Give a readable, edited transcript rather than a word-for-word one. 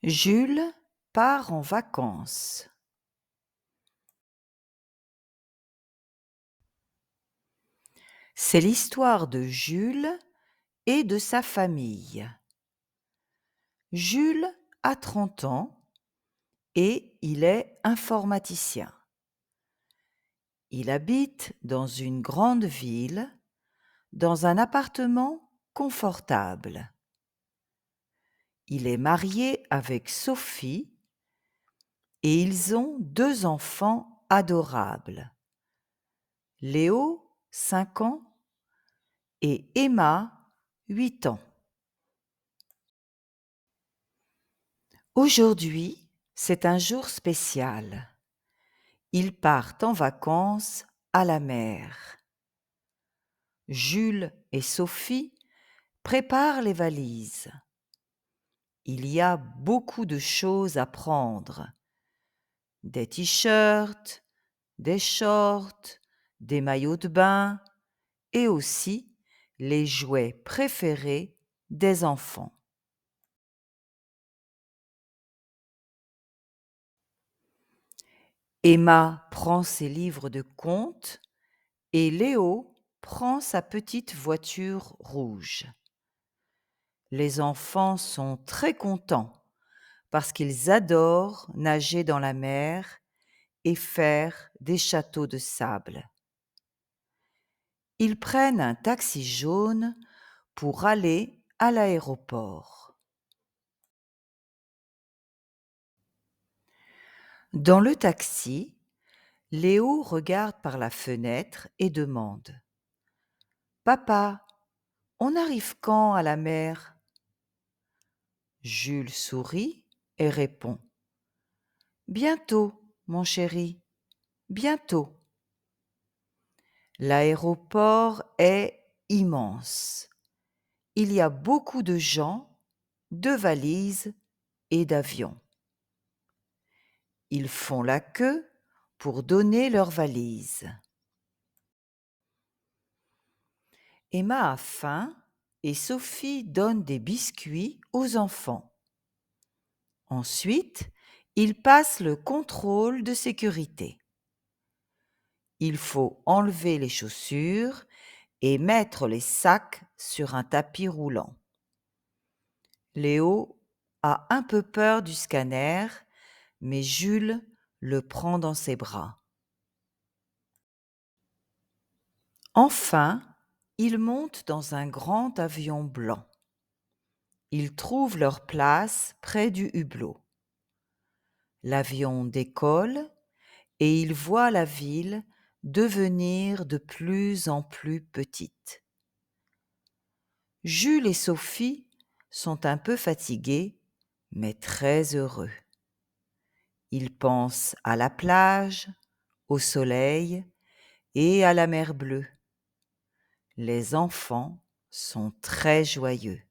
Jules part en vacances. C'est l'histoire de Jules et de sa famille. Jules a 30 ans et il est informaticien. Il habite dans une grande ville, dans un appartement confortable. Il est marié avec Sophie et ils ont 2 enfants adorables. Léo, 5 ans, et Emma, 8 ans. Aujourd'hui, c'est un jour spécial. Ils partent en vacances à la mer. Jules et Sophie préparent les valises. Il y a beaucoup de choses à prendre. Des t-shirts, des shorts, des maillots de bain et aussi les jouets préférés des enfants. Emma prend ses livres de contes et Léo prend sa petite voiture rouge. Les enfants sont très contents parce qu'ils adorent nager dans la mer et faire des châteaux de sable. Ils prennent un taxi jaune pour aller à l'aéroport. Dans le taxi, Léo regarde par la fenêtre et demande: Papa, on arrive quand à la mer? Jules sourit et répond: Bientôt, mon chéri, bientôt. L'aéroport est immense. Il y a beaucoup de gens, de valises et d'avions. Ils font la queue pour donner leurs valises. Emma a faim et Sophie donne des biscuits aux enfants. Ensuite, ils passent le contrôle de sécurité. Il faut enlever les chaussures et mettre les sacs sur un tapis roulant. Léo a un peu peur du scanner, mais Jules le prend dans ses bras. Enfin, ils montent dans un grand avion blanc. Ils trouvent leur place près du hublot. L'avion décolle et ils voient la ville devenir de plus en plus petite. Jules et Sophie sont un peu fatigués, mais très heureux. Ils pensent à la plage, au soleil et à la mer bleue. Les enfants sont très joyeux.